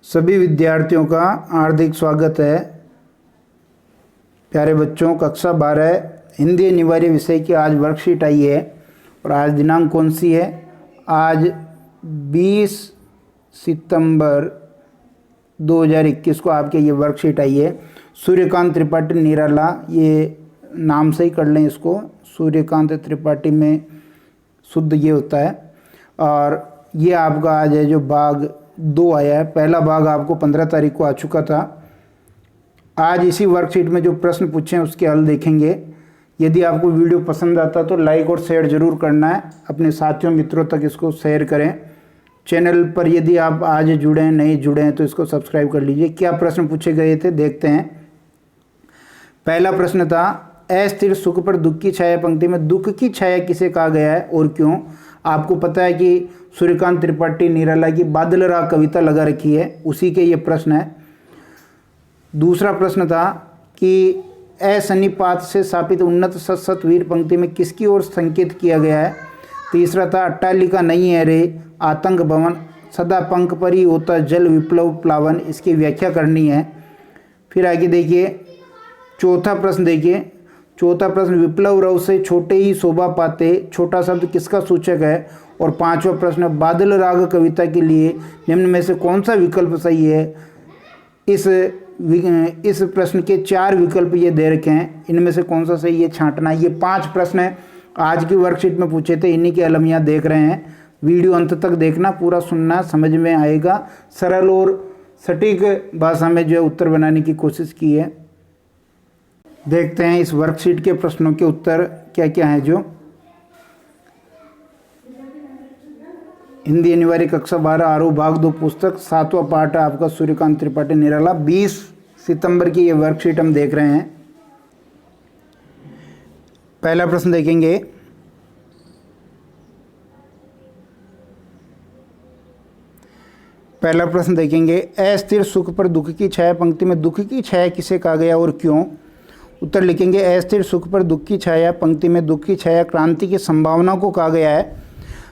सभी विद्यार्थियों का हार्दिक स्वागत है। प्यारे बच्चों, कक्षा 12 हिंदी अनिवार्य विषय की आज वर्कशीट आई है और आज दिनांक कौन सी है? आज 20 सितंबर 2021 को आपके ये वर्कशीट आई है। सूर्यकांत त्रिपाठी निराला, ये नाम से ही कर लें इसको, सूर्यकांत त्रिपाठी में शुद्ध ये होता है। और ये आपका आज है जो भाग 2 आया है। पहला भाग आपको 15 तारीख को आ चुका था। आज इसी वर्कशीट में जो प्रश्न पूछे हैं उसके हल देखेंगे। यदि आपको वीडियो पसंद आता तो लाइक और शेयर जरूर करना है, अपने साथियों मित्रों तक इसको शेयर करें। चैनल पर यदि आप आज जुड़े हैं, नहीं जुड़े हैं तो इसको सब्सक्राइब कर लीजिए। क्या प्रश्न पूछे गए थे देखते हैं। पहला प्रश्न था, अस्थिर सुख पर दुख की छाया। पंक्ति में दुख की छाया किसे कहा गया है और क्यों? आपको पता है कि सूर्यकांत त्रिपाठी निराला की बादल राग कविता लगा रखी है, उसी के ये प्रश्न है। दूसरा प्रश्न था कि असन्निपात से स्थापित उन्नत सत वीर। पंक्ति में किसकी ओर संकेत किया गया है? तीसरा था, अट्टालिका नहीं है रे आतंक भवन, सदा पंख पर ही होता जल विप्लव प्लावन। इसकी व्याख्या करनी है। फिर आगे देखिए, चौथा प्रश्न देखिए। चौथा प्रश्न, विप्लव रव से छोटे ही शोभा पाते, छोटा शब्द किसका सूचक है? और पांचवा प्रश्न, बादल राग कविता के लिए निम्न में से कौन सा विकल्प सही है? इस प्रश्न के 4 विकल्प ये दे रखे हैं, इनमें से कौन सा सही ये छांटना है। ये 5 प्रश्न है आज की वर्कशीट में पूछे थे, इन्हीं की अलमियाँ देख रहे हैं। वीडियो अंत तक देखना, पूरा सुनना, समझ में आएगा। सरल और सटीक भाषा में जो है उत्तर बनाने की कोशिश की है। देखते हैं इस वर्कशीट के प्रश्नों के उत्तर क्या क्या हैं। जो हिंदी अनिवार्य कक्षा 12 आरोह भाग 2 पुस्तक 7वां पाठ है आपका सूर्यकांत त्रिपाठी निराला। 20 सितंबर की ये वर्कशीट हम देख रहे हैं। पहला प्रश्न देखेंगे। पहला प्रश्न देखेंगे, अस्थिर सुख पर दुख की छाया। पंक्ति में दुख की छाया किसे कहा गया और क्यों? उत्तर लिखेंगे, अस्थिर सुख पर दुख की छाया। पंक्ति में दुख की छाया क्रांति की संभावना को कहा गया है।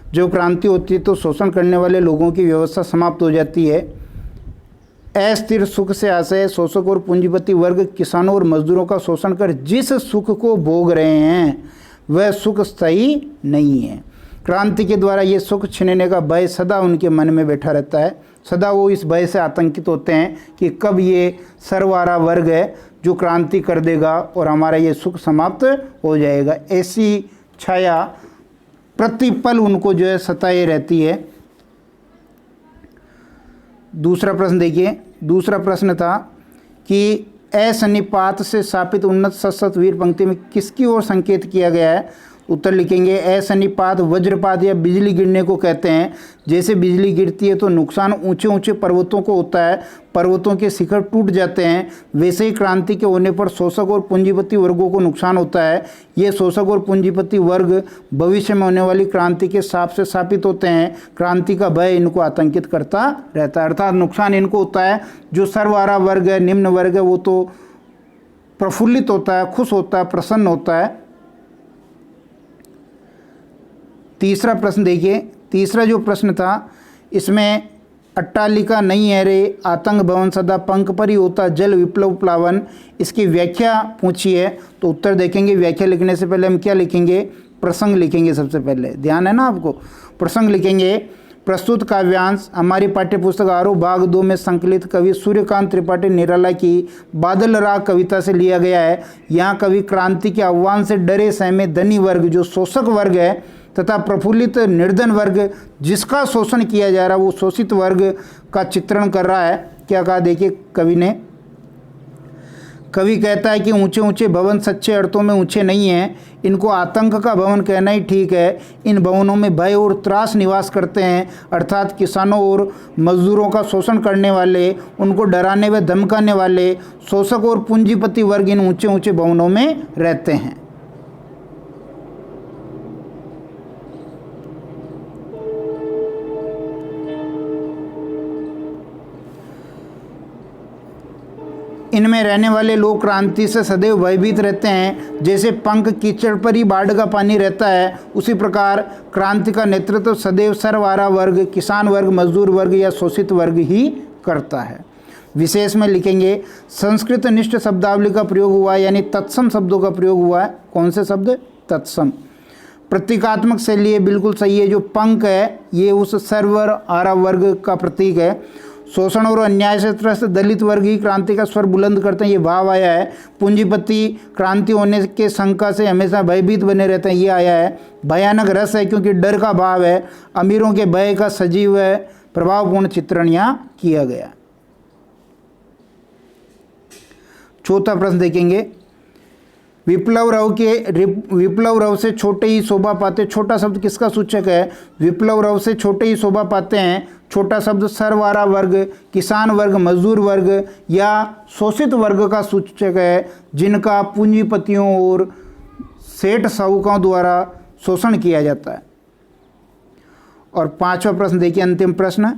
जो क्रांति होती है तो शोषण करने वाले लोगों की व्यवस्था समाप्त हो जाती है। अस्थिर सुख से आशय शोषक और पूंजीपति वर्ग किसानों और मजदूरों का शोषण कर जिस सुख को भोग रहे हैं वह सुख स्थायी नहीं है। क्रांति के द्वारा ये सुख छीनने का भय सदा उनके मन में बैठा रहता है। सदा वो इस भय से आतंकित होते हैं कि कब ये सरवारा वर्ग है जो क्रांति कर देगा और हमारा ये सुख समाप्त हो जाएगा। ऐसी छाया प्रतिपल उनको जो है सताए रहती है। दूसरा प्रश्न देखिए। दूसरा प्रश्न था कि असन्निपात से स्थापित उन्नत सत वीर। पंक्ति में किसकी ओर संकेत किया गया है? उत्तर लिखेंगे, असन्निपात वज्रपात या बिजली गिरने को कहते हैं। जैसे बिजली गिरती है तो नुकसान ऊंचे ऊंचे पर्वतों को होता है, पर्वतों के शिखर टूट जाते हैं। वैसे ही क्रांति के होने पर शोषक और पूंजीपति वर्गों को नुकसान होता है। ये शोषक और पूंजीपति वर्ग भविष्य में होने वाली क्रांति के साप से स्थापित होते हैं। क्रांति का भय इनको आतंकित करता रहता है, अर्थात नुकसान इनको होता है। जो सर्वहारा वर्ग है, निम्न वर्ग है, वो तो प्रफुल्लित होता है, खुश होता है, प्रसन्न होता है। तीसरा प्रश्न देखिए। तीसरा जो प्रश्न था इसमें अट्टालिका नहीं है रे आतंक भवन, सदा पंख पर ही होता जल विप्लव प्लावन। इसकी व्याख्या पूछी है तो उत्तर देखेंगे। व्याख्या लिखने से पहले हम क्या लिखेंगे? प्रसंग लिखेंगे। सबसे पहले ध्यान है ना आपको। प्रसंग लिखेंगे, प्रस्तुत काव्यांश हमारी पाठ्यपुस्तक आरोह भाग 2 में संकलित कवि सूर्यकांत त्रिपाठी निराला की बादल राग कविता से लिया गया है। यहाँ कवि क्रांति के आह्वान से डरे सहमे धनी वर्ग जो शोषक वर्ग है तथा प्रफुल्लित निर्धन वर्ग जिसका शोषण किया जा रहा है वो शोषित वर्ग का चित्रण कर रहा है। क्या कहा देखिए कवि ने। कवि कहता है कि ऊंचे ऊंचे भवन सच्चे अर्थों में ऊंचे नहीं हैं, इनको आतंक का भवन कहना ही ठीक है। इन भवनों में भय और त्रास निवास करते हैं, अर्थात किसानों और मजदूरों का शोषण करने वाले, उनको डराने व धमकाने वाले शोषक और पूंजीपति वर्ग इन ऊंचे ऊंचे भवनों में रहते हैं। इनमें रहने वाले लोग क्रांति से सदैव भयभीत रहते हैं। जैसे पंख कीचड़ पर ही बाढ़ का पानी रहता है, उसी प्रकार क्रांति का नेतृत्व सदैव सर्वहारा वर्ग, किसान वर्ग, मजदूर वर्ग या शोषित वर्ग ही करता है। विशेष में लिखेंगे संस्कृत निष्ठ शब्दावली का प्रयोग हुआ है, यानी तत्सम शब्दों का प्रयोग हुआ है। कौन से शब्द? तत्सम। प्रतीकात्मक शैली है, बिल्कुल सही है। जो पंख है ये उस सर्वर आरा वर्ग का प्रतीक है। शोषण और अन्याय से त्रस्त दलित वर्ग ही क्रांति का स्वर बुलंद करते हैं, ये भाव आया है। पूंजीपति क्रांति होने के शंका से हमेशा भयभीत बने रहते हैं, ये आया है। भयानक रस है क्योंकि डर का भाव है। अमीरों के भय का सजीव है प्रभावपूर्ण चित्रण यहाँ किया गया। चौथा प्रश्न देखेंगे, विप्लव रव से छोटे ही शोभा पाते। छोटा शब्द किसका सूचक है? विप्लव रव से छोटे ही शोभा पाते हैं। छोटा शब्द सर्वारा वर्ग, किसान वर्ग, मजदूर वर्ग या शोषित वर्ग का सूचक है, जिनका पूंजीपतियों और सेठ साहूकारों द्वारा शोषण किया जाता है। और पांचवा प्रश्न देखिए, अंतिम प्रश्न,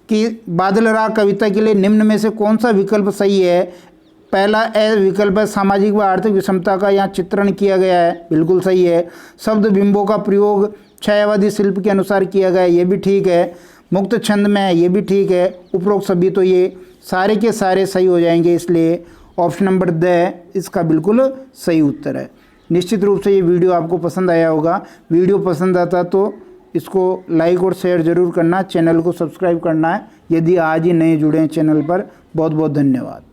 कि बादल राग कविता के लिए निम्न में से कौन सा विकल्प सही है? पहला ए विकल्प है, सामाजिक व आर्थिक विषमता का यहाँ चित्रण किया गया है, बिल्कुल सही है। शब्द बिंबों का प्रयोग छायावादी शिल्प के अनुसार किया गया है, ये भी ठीक है। मुक्त छंद में है, ये भी ठीक है। उपरोक्त सभी तो ये सारे के सारे सही हो जाएंगे, इसलिए ऑप्शन नंबर द इसका बिल्कुल सही उत्तर है। निश्चित रूप से ये वीडियो आपको पसंद आया होगा। वीडियो पसंद आता तो इसको लाइक और शेयर ज़रूर करना, चैनल को सब्सक्राइब करना है यदि आज ही नए जुड़े हैं चैनल पर। बहुत बहुत धन्यवाद।